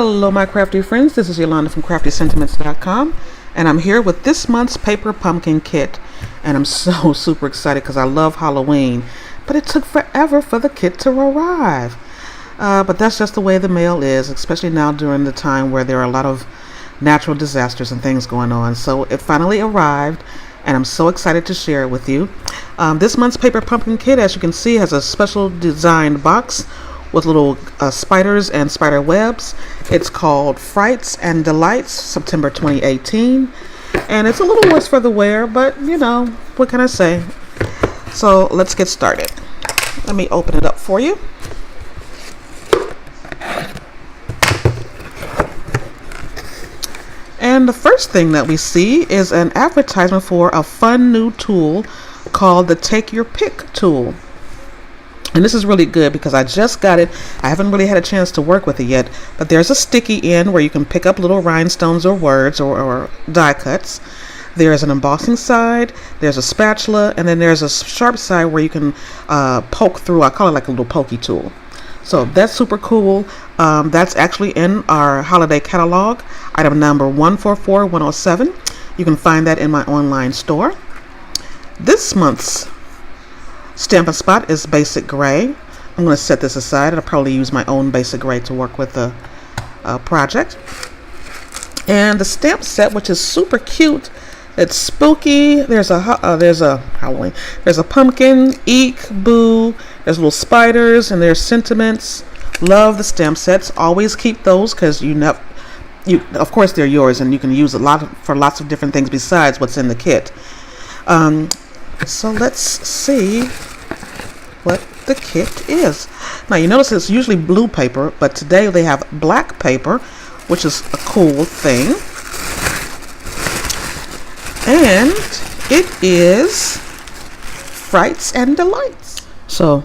Hello my crafty friends, this is Yolanda from craftysentiments.com, and I'm here with this month's paper pumpkin kit, and I'm so super excited because I love Halloween, but it took forever for the kit to arrive. But that's just the way the mail is, especially now during the time where there are a lot of natural disasters and things going on. So it finally arrived, and I'm so excited to share it with you. This month's paper pumpkin kit, as you can see, has a special designed box with little spiders and spider webs. It's called Frights and Delights, September 2018. And it's a little worse for the wear, but you know, what can I say? So let's get started. Let me open it up for you. And the first thing that we see is an advertisement for a fun new tool called the Take Your Pick tool. And this is really good because I just got it. I haven't really had a chance to work with it yet, but there's a sticky end where you can pick up little rhinestones or words or die cuts. There's an embossing side, there's a spatula, and then there's a sharp side where you can poke through. I call it like a little pokey tool. So that's super cool. That's actually in our holiday catalog, item number 144107. You can find that in my online store. This month's Stampin' spot is basic gray. I'm going to set this aside. I'll probably use my own basic gray to work with the project. And the stamp set, which is super cute. It's spooky. There's a Halloween. There's a pumpkin, eek, boo. There's little spiders and there's sentiments. Love the stamp sets. Always keep those because of course they're yours and you can use for lots of different things besides what's in the kit. So let's see what the kit is. Now you notice it's usually blue paper, but today they have black paper, which is a cool thing. And it is Frights and Delights. So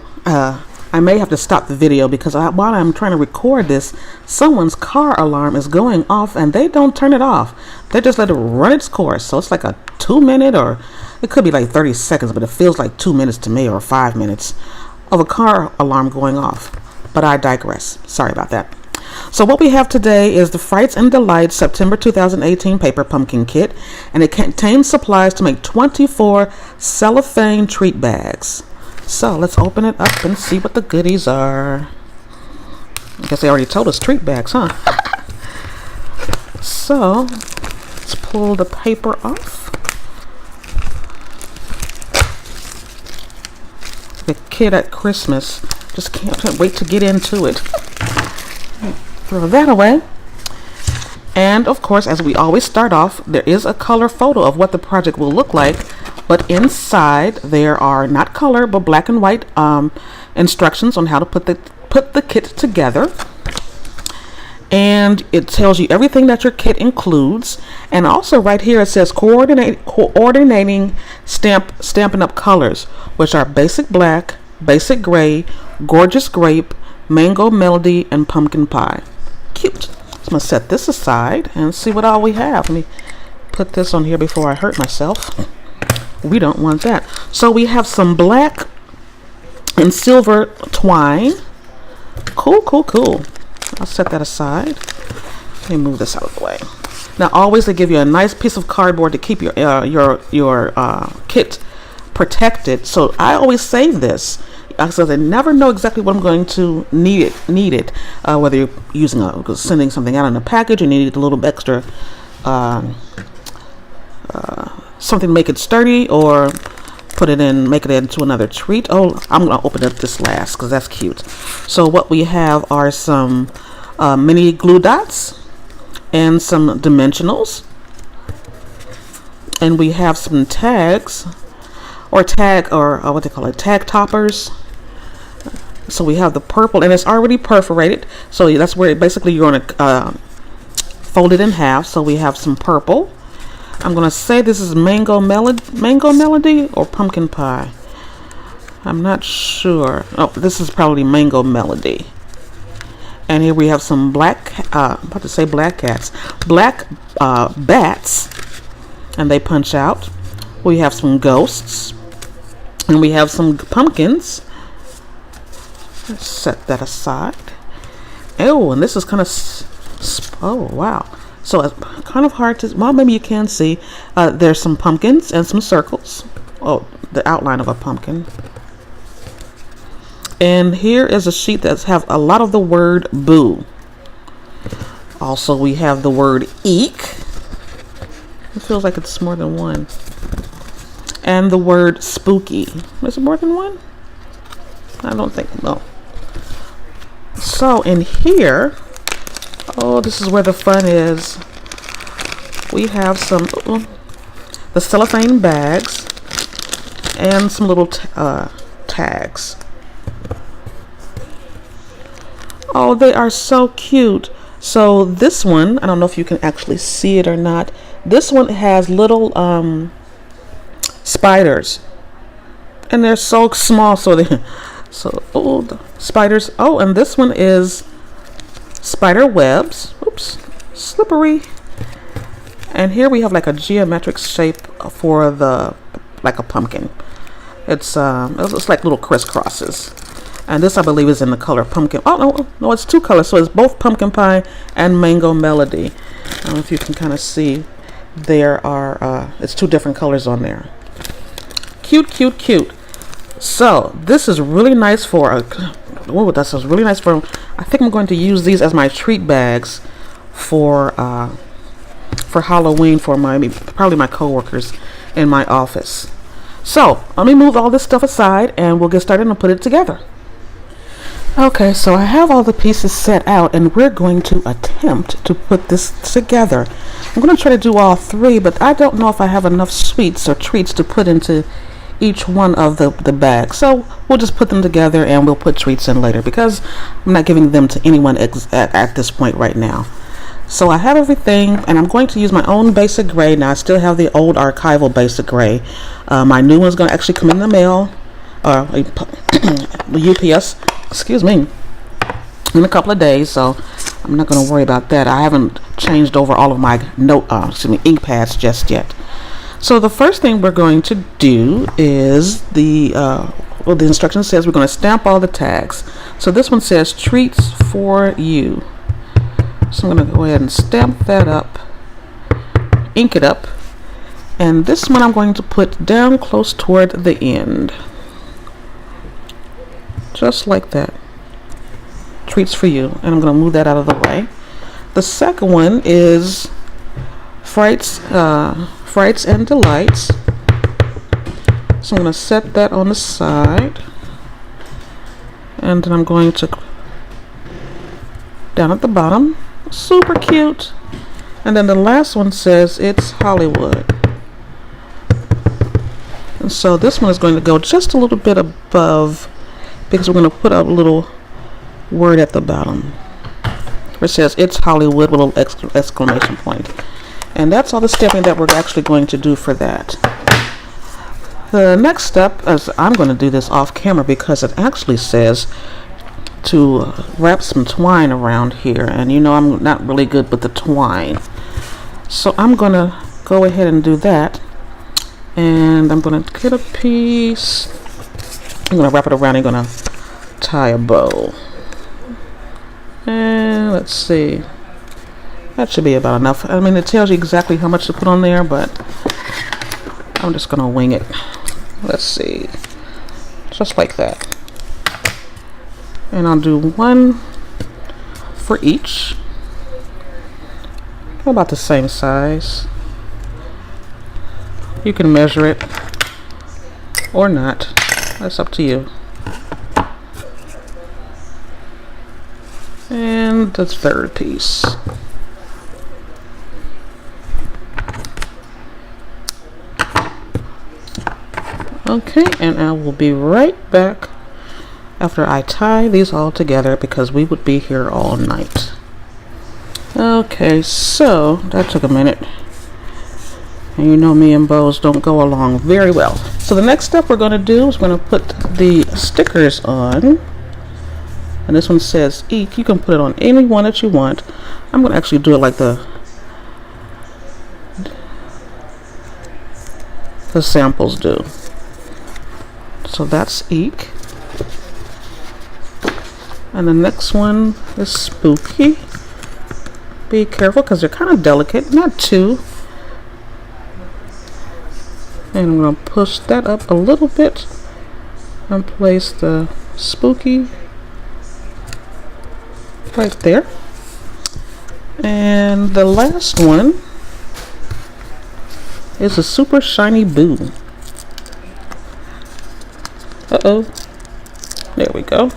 I may have to stop the video because while I'm trying to record this, someone's car alarm is going off and they don't turn it off. They just let it run its course. So it's like a 2-minute, or it could be like 30 seconds, but it feels like 2 minutes to me, or 5 minutes of a car alarm going off. But I digress. Sorry about that. So what we have today is the Frights and Delights September 2018 paper pumpkin kit, and it contains supplies to make 24 cellophane treat bags. So let's open it up and see what the goodies are. I guess they already told us treat bags, huh? So let's pull the paper off. The kid at Christmas. Just can't wait to get into it. Throw that away. And of course, as we always start off, there is a color photo of what the project will look like, but inside there are not color but black and white instructions on how to put the kit together. And it tells you everything that your kit includes, and also right here it says coordinating Stampin' Up colors, which are basic black, basic gray, gorgeous grape, mango melody, and pumpkin pie. Cute. So I'm gonna set this aside and see what all we have. Let me put this on here before I hurt myself. We don't want that. So we have some black and silver twine. Cool. I'll set that aside. Let me move this out of the way. Now, always they give you a nice piece of cardboard to keep your kit protected. So I always save this because I never know exactly what I'm going to need it. Whether you're sending something out in a package, you need a little extra something to make it sturdy, or make it into another treat. Oh, I'm gonna open up this last because that's cute. So what we have are some mini glue dots and some dimensionals, and we have some tags or what they call it, tag toppers. So we have the purple, and it's already perforated, so that's where basically you're gonna fold it in half. So we have some purple. I'm gonna say this is mango melody or pumpkin pie. I'm not sure. Oh, this is probably mango melody. And here we have some black bats, and they punch out. We have some ghosts, and we have some pumpkins. Let's set that aside. Oh, and this is kind of Oh, wow. So it's kind of hard to, well, maybe you can see. There's some pumpkins and some circles. Oh, the outline of a pumpkin. And here is a sheet that has a lot of the word boo. Also, we have the word eek. It feels like it's more than one. And the word spooky. Is it more than one? I don't think, no. So in here, oh, this is where the fun is. We have some, the cellophane bags and some little tags. Oh, they are so cute. So this one, I don't know if you can actually see it or not. This one has little spiders, and they're so small. So they, oh, the spiders. Oh, and this one is spider webs. Oops, slippery. And here we have like a geometric shape for the, like a pumpkin. It's like little crisscrosses. And this, I believe, is in the color pumpkin. Oh, no, it's two colors. So it's both pumpkin pie and mango melody. I don't know if you can kind of see. There are, it's two different colors on there. Cute, cute, cute. So this is really nice for, oh, this is really nice for, I think I'm going to use these as my treat bags for Halloween for probably my coworkers in my office. So let me move all this stuff aside and we'll get started and put it together. Okay, so I have all the pieces set out and we're going to attempt to put this together. I'm going to try to do all three, but I don't know if I have enough sweets or treats to put into each one of the bags. So we'll just put them together and we'll put treats in later because I'm not giving them to anyone at this point right now. So I have everything and I'm going to use my own basic gray. Now I still have the old archival basic gray. My new one's going to actually come in the mail, the UPS, excuse me, in a couple of days, so I'm not going to worry about that. I haven't changed over all of my ink pads just yet. So the first thing we're going to do is the instruction says we're going to stamp all the tags. So this one says treats for you. So I'm going to go ahead and stamp that up, ink it up, and this one I'm going to put down close toward the end. Just like that. Treats for you. And I'm going to move that out of the way. The second one is Frights and Delights. So I'm going to set that on the side. And then I'm going to down at the bottom. Super cute. And then the last one says it's Hollywood. And so this one is going to go just a little bit above, because we're going to put a little word at the bottom. It says it's Hollywood with a little exclamation point. And that's all the stamping that we're actually going to do for that. The next step is I'm going to do this off camera because it actually says to wrap some twine around here, and you know I'm not really good with the twine, so I'm going to go ahead and do that. And I'm going to get a piece, I'm going to wrap it around and going to tie a bow. And let's see, that should be about enough. I mean, it tells you exactly how much to put on there, but I'm just going to wing it. Let's see, just like that. And I'll do one for each, about the same size. You can measure it or not, that's up to you. And the third piece. Okay, and I will be right back after I tie these all together because we would be here all night. Okay, so that took a minute. And you know me and bows don't go along very well. So the next step we're going to do is we're going to put the stickers on. And this one says eek. You can put it on any one that you want. I'm going to actually do it like the samples do. So that's eek. And the next one is spooky. Be careful because they're kind of delicate, not too. And I'm going to push that up a little bit and place the spooky right there. And the last one is a super shiny boo. Uh-oh. There we go.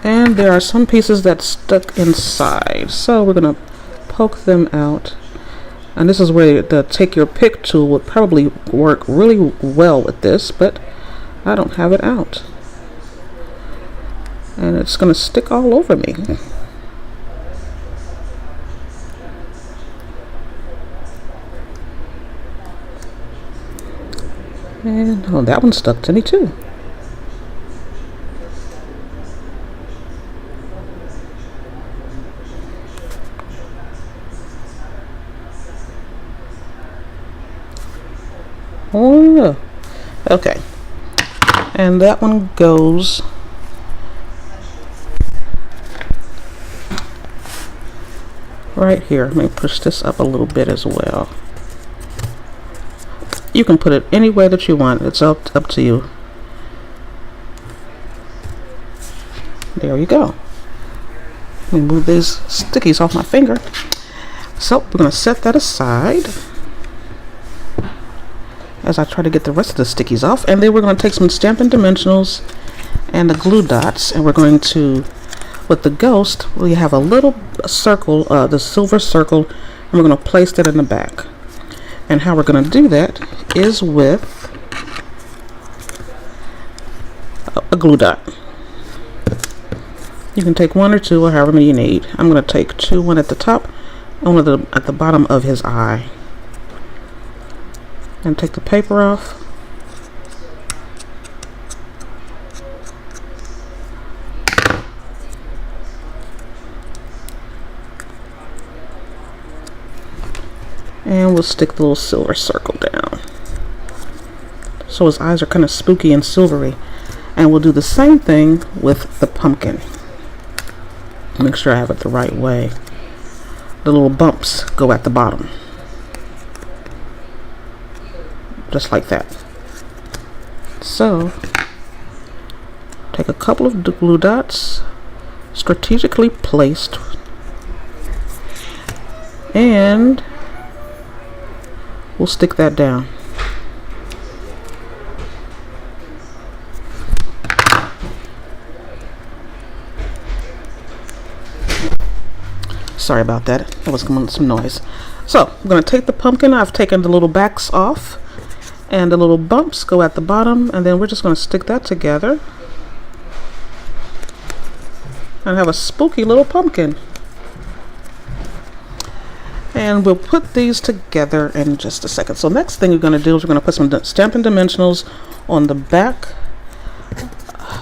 And there are some pieces that stuck inside, so we're going to poke them out. And this is where the take your pick tool would probably work really well with this, but I don't have it out. And it's going to stick all over me. And oh, that one stuck to me too. Oh yeah. Okay. And that one goes right here. Let me push this up a little bit as well. You can put it any way that you want. It's up to you. There you go. Let me move these stickies off my finger. So we're going to set that aside as I try to get the rest of the stickies off. And then we're going to take some Stampin' Dimensionals and the glue dots, and we're going to, with the ghost, we have a little circle, the silver circle, and we're going to place that in the back. And how we're going to do that is with a glue dot. You can take one or two or however many you need. I'm going to take two, one at the top and one at the bottom of his eye. And take the paper off. And we'll stick the little silver circle down. So his eyes are kind of spooky and silvery. And we'll do the same thing with the pumpkin. Make sure I have it the right way. The little bumps go at the bottom. Just like that. So, take a couple of glue dots, strategically placed, and we'll stick that down. Sorry about that. That was coming with some noise. So, I'm going to take the pumpkin. I've taken the little backs off, and the little bumps go at the bottom, and then we're just going to stick that together and have a spooky little pumpkin. And we'll put these together in just a second. So next thing we're going to do is we're going to put some Stampin' Dimensionals on the back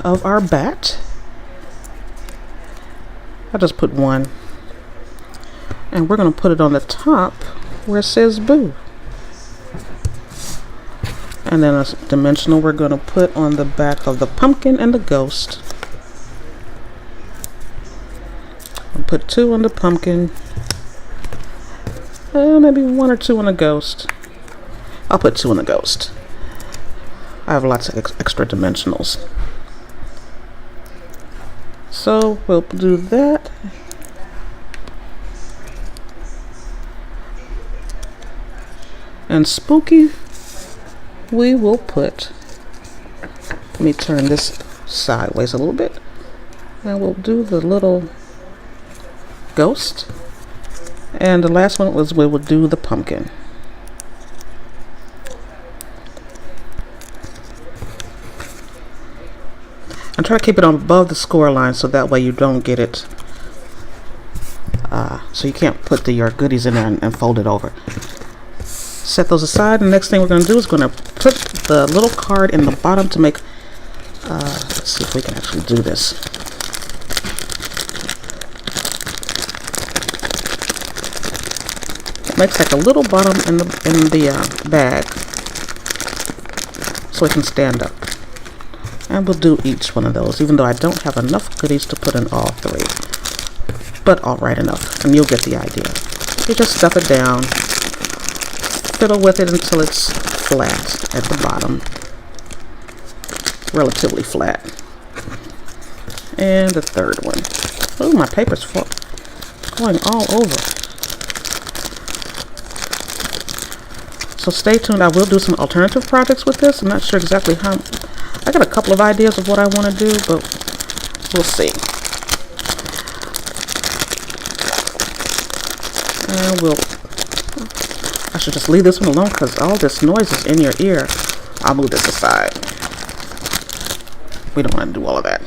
of our bat. I just put one. And we're going to put it on the top where it says boo. And then a dimensional we're going to put on the back of the pumpkin and the ghost. I'll put two on the pumpkin. Maybe one or two on the ghost. I'll put two on the ghost. I have lots of extra dimensionals. So we'll do that. And spooky, we will put, let me turn this sideways a little bit, and we'll do the little ghost. And the last one was we will do the pumpkin. And try to keep it on above the score line so that way you don't get it, so you can't put your goodies in there and fold it over. Set those aside, and the next thing we're going to do is going to put the little card in the bottom to make, let's see if we can actually do this. It makes like a little bottom in the bag so it can stand up. And we'll do each one of those, even though I don't have enough goodies to put in all three. but all right enough, and you'll get the idea. You just stuff it down, fiddle with it until it's flat at the bottom, relatively flat. And the third one. Oh, my paper's going all over. So stay tuned. I will do some alternative projects with this. I'm not sure exactly how. I got a couple of ideas of what I want to do, but we'll see. And I should just leave this one alone because all this noise is in your ear. I'll move this aside. We don't want to do all of that.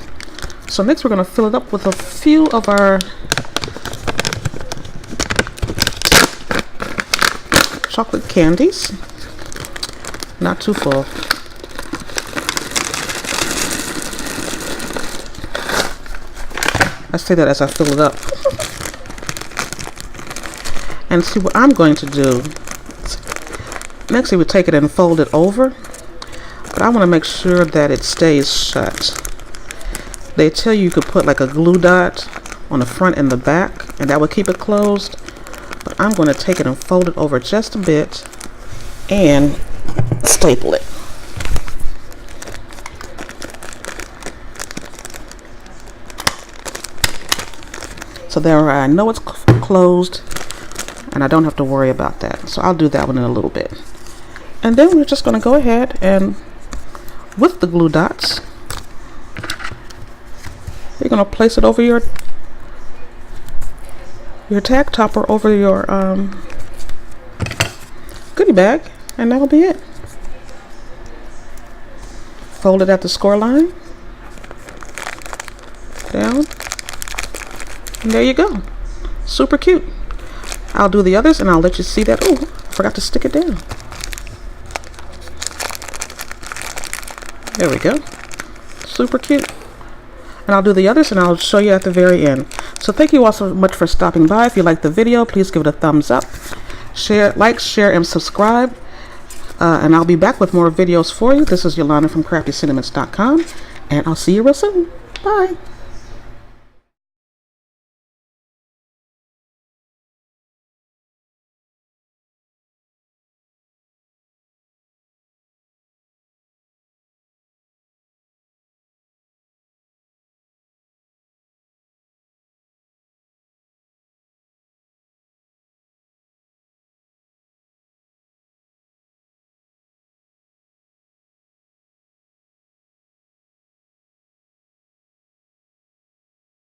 So next we're going to fill it up with a few of our chocolate candies. Not too full. I say that as I fill it up. And see what I'm going to do. Next we would take it and fold it over. But I want to make sure that it stays shut. They tell you could put like a glue dot on the front and the back, and that would keep it closed. But I'm going to take it and fold it over just a bit and staple it. So there I know it's closed, and I don't have to worry about that. So I'll do that one in a little bit. And then we're just going to go ahead and with the glue dots, you're going to place it over your tag topper over your goodie bag, and that'll be it. Fold it at the score line, down, and there you go. Super cute. I'll do the others and I'll let you see that. Oh, I forgot to stick it down. There we go. Super cute. And I'll do the others and I'll show you at the very end. So thank you all so much for stopping by. If you liked the video, please give it a thumbs up. Like, share, and subscribe. And I'll be back with more videos for you. This is Yolanda from CraftyCinnamon's.com, and I'll see you real soon. Bye.